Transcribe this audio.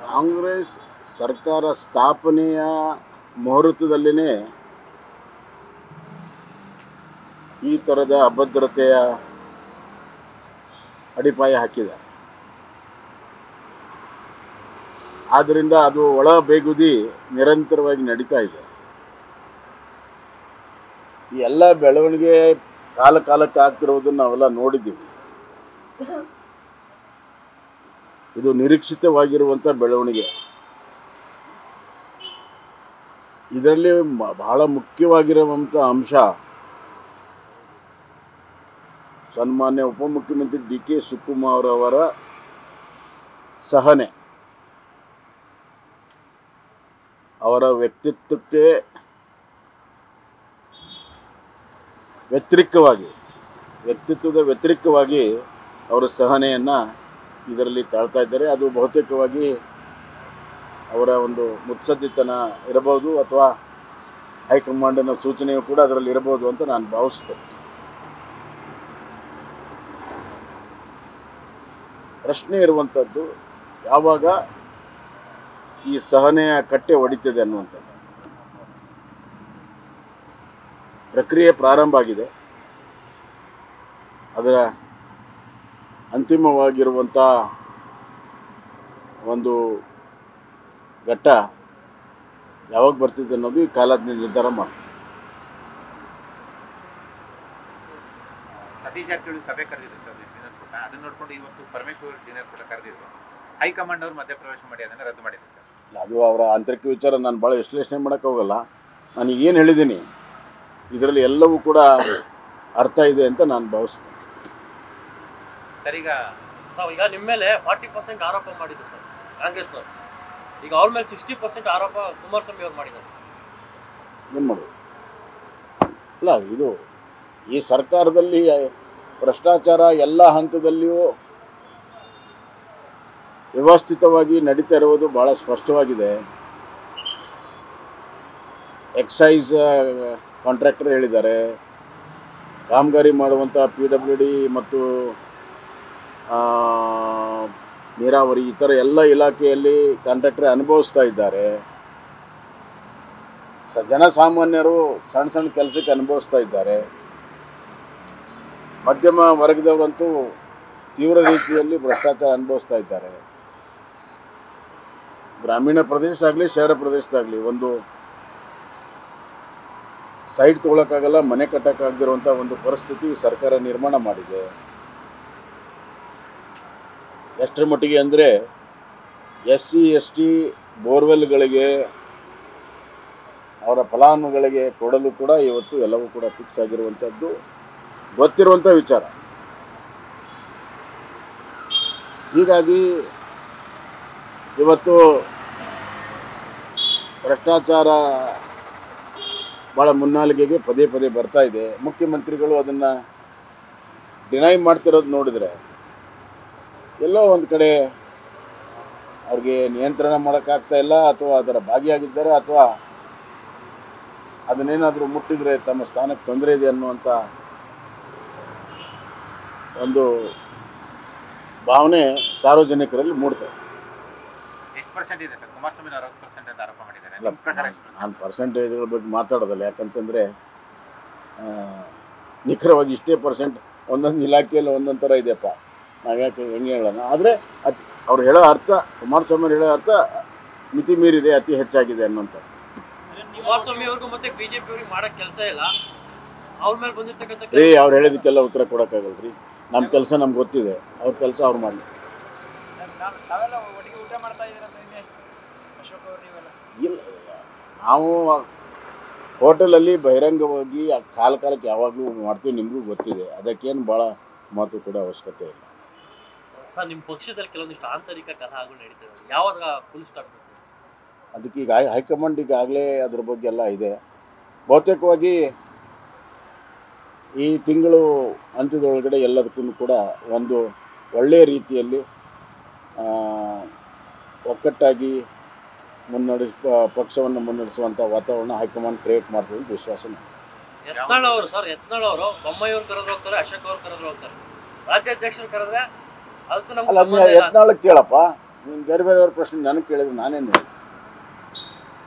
ಕಾಂಗ್ರೆಸ್ ಸರ್ಕಾರ ಸ್ಥಾಪನೆಯ ಮುಹೂರ್ತದಲ್ಲಿನೇ ಈ ಥರದ ಅಭದ್ರತೆಯ ಅಡಿಪಾಯ ಹಾಕಿದೆ. ಆದ್ದರಿಂದ ಅದು ಒಳ ಬೇಗುದಿ ನಿರಂತರವಾಗಿ ನಡೀತಾ ಇದೆ. ಈ ಎಲ್ಲ ಬೆಳವಣಿಗೆ ಕಾಲಕ್ಕೆ ಆಗ್ತಿರೋದನ್ನು ನಾವೆಲ್ಲ ನೋಡಿದ್ದೀವಿ. ಇದು ನಿರೀಕ್ಷಿತವಾಗಿರುವಂಥ ಬೆಳವಣಿಗೆ. ಇದರಲ್ಲಿ ಬಹಳ ಮುಖ್ಯವಾಗಿರುವಂಥ ಅಂಶ ಸನ್ಮಾನ್ಯ ಉಪಮುಖ್ಯಮಂತ್ರಿ DK ಶಿವಕುಮಾರ್ ಅವರ ಸಹನೆ. ಅವರ ವ್ಯಕ್ತಿತ್ವದ ವ್ಯತಿರಿಕ್ತವಾಗಿ ಅವರ ಸಹನೆಯನ್ನು ಇದರಲ್ಲಿ ತಾಳ್ತಾ ಇದ್ದಾರೆ. ಅದು ಬಹುತೇಕವಾಗಿ ಅವರ ಒಂದು ಮುತ್ಸದ್ದಿತನ ಇರಬಹುದು ಅಥವಾ ಹೈಕಮಾಂಡಿನ ಸೂಚನೆಯು ಕೂಡ ಅದರಲ್ಲಿ ಇರಬಹುದು ಅಂತ ನಾನು ಭಾವಿಸ್ತೇನೆ. ಪ್ರಶ್ನೆ ಇರುವಂಥದ್ದು ಯಾವಾಗ ಈ ಸಹನೆಯ ಕಟ್ಟೆ ಒಡಿತದೆ ಅನ್ನುವಂಥದ್ದು. ಪ್ರಕ್ರಿಯೆ ಪ್ರಾರಂಭ ಆಗಿದೆ. ಅದರ ಅಂತಿಮವಾಗಿರುವಂಥ ಒಂದು ಘಟ್ಟ ಯಾವಾಗ ಬರ್ತಿದೆ ಅನ್ನೋದು ಈ ಕಾಲ ನಿರ್ಧಾರ ಮಾಡಿ. ಸತೀಶ್ ಜಾರಕಿಹೊಳಿ ಸಭೆ ಕರೆದಿದ್ರು ಸರ್ ಡಿನ್ನರ್ ಕೂಡ, ಅದನ್ನ ನೋಡ್ಕೊಂಡು ಇವತ್ತು ಪರಮೇಶ್ವರ್ ಡಿನ್ನರ್ ಕೂಡ ಕರೆದಿದ್ರು. ಹೈಕಮಾಂಡ್ ಅವರು ಮಧ್ಯಪ್ರವೇಶ ಮಾಡಿ ಅದನ್ನು ರದ್ದು ಮಾಡಿದ್ರು ಸರ್. ಅದು ಅವರ ಆಂತರಿಕ ವಿಚಾರ. ನಾನು ಭಾಳ ವಿಶ್ಲೇಷಣೆ ಮಾಡೋಕ್ಕೆ ಹೋಗಲ್ಲ. ನಾನು ಏನು ಹೇಳಿದ್ದೀನಿ ಇದರಲ್ಲಿ ಎಲ್ಲವೂ ಕೂಡ ಅರ್ಥ ಇದೆ ಅಂತ ನಾನು ಭಾವಿಸ್ತೇನೆ. ಸರ್ ಈಗ ನಿಮ್ಮ ಮೇಲೆ 40% ಆರೋಪ ಮಾಡಿದ್ರು ಸರ್ ಕಾಂಗ್ರೆಸ್ನವರು. ಈಗ ಅವ್ರ ಮೇಲೆ 60% ಆರೋಪ ಕುಮಾರಸ್ವಾಮಿ ಅವ್ರು ಮಾಡಿದ್ದಾರೆ. ಏನು ಮಾಡೋದು? ಅಲ್ಲ, ಇದು ಈ ಸರ್ಕಾರದಲ್ಲಿ ಭ್ರಷ್ಟಾಚಾರ ಎಲ್ಲ ಹಂತದಲ್ಲಿಯೂ ವ್ಯವಸ್ಥಿತವಾಗಿ ನಡೀತಾ ಇರುವುದು ಭಾಳ ಸ್ಪಷ್ಟವಾಗಿದೆ. ಎಕ್ಸೈಸ್ ಕಾಂಟ್ರಾಕ್ಟರ್ ಹೇಳಿದ್ದಾರೆ, ಕಾಮಗಾರಿ ಮಾಡುವಂಥ PWD ಮತ್ತು ನೀರಾವರಿ ಇತರ ಎಲ್ಲ ಇಲಾಖೆಯಲ್ಲಿ ಕಾಂಟ್ರಾಕ್ಟರ್ ಅನುಭವಿಸ್ತಾ ಇದ್ದಾರೆ. ಜನಸಾಮಾನ್ಯರು ಸಣ್ಣ ಸಣ್ಣ ಕೆಲಸಕ್ಕೆ ಅನುಭವಿಸ್ತಾ ಇದ್ದಾರೆ. ಮಧ್ಯಮ ವರ್ಗದವರಂತೂ ತೀವ್ರ ರೀತಿಯಲ್ಲಿ ಭ್ರಷ್ಟಾಚಾರ ಅನುಭವಿಸ್ತಾ ಇದ್ದಾರೆ. ಗ್ರಾಮೀಣ ಪ್ರದೇಶ ಆಗಲಿ ಶಹರ ಪ್ರದೇಶದಾಗಲಿ ಒಂದು ಸೈಟ್ ತೊಗೊಳಕ್ಕಾಗಲ್ಲ, ಮನೆ ಕಟ್ಟಕ್ಕಾಗದಿರುವಂಥ ಒಂದು ಪರಿಸ್ಥಿತಿ ಸರ್ಕಾರ ನಿರ್ಮಾಣ ಮಾಡಿದೆ. ಎಷ್ಟರ ಮಟ್ಟಿಗೆ ಅಂದರೆ SC ST ಬೋರ್ವೆಲ್ಗಳಿಗೆ ಅವರ ಫಲಾನುಭವಿಗಳಿಗೆ ಕೊಡಲು ಕೂಡ ಇವತ್ತು ಎಲ್ಲವೂ ಕೂಡ ಫಿಕ್ಸ್ ಆಗಿರುವಂಥದ್ದು ಗೊತ್ತಿರುವಂಥ ವಿಚಾರ. ಹೀಗಾಗಿ ಇವತ್ತು ಭ್ರಷ್ಟಾಚಾರ ಭಾಳ ಮುನ್ನೆಲೆಗೆ ಪದೇ ಬರ್ತಾ ಇದೆ. ಮುಖ್ಯಮಂತ್ರಿಗಳು ಅದನ್ನು ಡಿನೈ ಮಾಡ್ತಿರೋದು ನೋಡಿದರೆ ಎಲ್ಲೋ ಒಂದು ಕಡೆ ಅವ್ರಿಗೆ ನಿಯಂತ್ರಣ ಮಾಡೋಕ್ಕಾಗ್ತಾ ಇಲ್ಲ, ಅಥವಾ ಅದರ ಭಾಗಿಯಾಗಿದ್ದಾರೆ, ಅಥವಾ ಅದನ್ನೇನಾದರೂ ಮುಟ್ಟಿದರೆ ತಮ್ಮ ಸ್ಥಾನಕ್ಕೆ ತೊಂದರೆ ಇದೆ ಅನ್ನುವಂಥ ಒಂದು ಭಾವನೆ ಸಾರ್ವಜನಿಕರಲ್ಲಿ ಮೂಡ್ತದೆ. ಎಷ್ಟು ಪರ್ಸೆಂಟ್ ಇದೆ ಸರ್? ಕುಮಾರಸ್ವಾಮಿ 60% ಅಂತ ಆರೋಪ ಮಾಡಿದ್ದಾರೆ. ಅಲ್ಲ, ನಾನು ಪರ್ಸೆಂಟೇಜ್ಗಳ ಬಗ್ಗೆ ಮಾತಾಡೋದಲ್ಲ. ಯಾಕಂತಂದರೆ ನಿಖರವಾಗಿ ಇಷ್ಟೇ ಪರ್ಸೆಂಟ್ ಒಂದೊಂದು ಇಲಾಖೆಯಲ್ಲಿ ಒಂದೊಂದು ಥರ ಇದೆಯಪ್ಪ, ನಾವು ಯಾಕೆ ಹೆಂಗೆ ಹೇಳೋಣ. ಆದರೆ ಅವ್ರು ಹೇಳೋ ಅರ್ಥ, ಕುಮಾರಸ್ವಾಮಿ ಹೇಳೋ ಅರ್ಥ ಮಿತಿ ಮೀರಿದೆ, ಅತಿ ಹೆಚ್ಚಾಗಿದೆ ಅನ್ನೋಂಥದ್ದು. ಕುಮಾರಸ್ವಾಮಿ ಅವ್ರಿಗೂ ಮತ್ತೆ BJP ಅವ್ರಿಗೆ ಮಾಡೋಕ್ಕೆ ಕೆಲಸ ಇಲ್ಲ. ಅವ್ರ ಮೇಲೆ ಬಂದಿರ್ತಕ್ಕಂಥ ಅವ್ರು ಹೇಳಿದಕ್ಕೆಲ್ಲ ಉತ್ತರ ಕೊಡೋಕ್ಕಾಗಲ್ಲ ರೀ. ನಮ್ಮ ಕೆಲಸ ನಮ್ಗೆ ಗೊತ್ತಿದೆ, ಅವ್ರ ಕೆಲಸ ಅವ್ರು ಮಾಡಲಿ. ಇಲ್ಲ, ನಾವು ಹೋಟೆಲಲ್ಲಿ ಬಹಿರಂಗವಾಗಿ ಕಾಲಕ್ಕೆ ಯಾವಾಗಲೂ ಮಾಡ್ತೀವಿ, ನಿಮಗೂ ಗೊತ್ತಿದೆ. ಅದಕ್ಕೇನು ಭಾಳ ಮಾತು ಕೂಡ ಅವಶ್ಯಕತೆ ಇಲ್ಲ. ಸರ್, ನಿಮ್ಮ ಪಕ್ಷದಲ್ಲಿ ಕೆಲವೊಂದಿಷ್ಟು ಆಂತರಿಕ ಕಲಹಗಳು ನಡೀತದೆ, ಯಾವಾಗ ಫುಲ್ ಸ್ಟಾಪ್? ಅದಕ್ಕೆ ಈಗ ಹೈಕಮಾಂಡ್ ಈಗಾಗಲೇ ಅದ್ರ ಬಗ್ಗೆ ಎಲ್ಲ ಇದೆ. ಬಹುತೇಕವಾಗಿ ಈ ತಿಂಗಳು ಅಂತ್ಯದೊಳಗಡೆ ಎಲ್ಲದಕ್ಕೂ ಕೂಡ ಒಂದು ಒಳ್ಳೆಯ ರೀತಿಯಲ್ಲಿ ಒಕ್ಕಟ್ಟಾಗಿ ಪಕ್ಷವನ್ನು ಮುನ್ನಡೆಸುವಂಥ ವಾತಾವರಣ ಹೈಕಮಾಂಡ್ ಕ್ರಿಯೇಟ್ ಮಾಡ್ತದೆ ಅಂತ ವಿಶ್ವಾಸ. ಯತ್ನಾಳ್ ಅವರು ಬೊಮ್ಮಾಯಿ ಅವ್ರು ಕರೆದ್ರು ಹೋಗ್ತಾರೆ, ಅಶೋಕ್ ಅವ್ರು ಕರೆದ್ರು ಹೋಗ್ತಾರೆ, ರಾಜ್ಯಾಧ್ಯಕ್ಷರು ಕರೆದ್ರೆ ಅದಕ್ಕೂ ಅಲ್ಲ, ಅದನ್ನ ಯತ್ನಾಳಕ್ಕೆ ಕೇಳಪ್ಪ. ನೀನು ಬೇರೆ ಬೇರೆಯವ್ರ ಪ್ರಶ್ನೆ ನನಗೆ ಕೇಳಿದ್ರೆ ನಾನೇನು ಹೇಳಿ.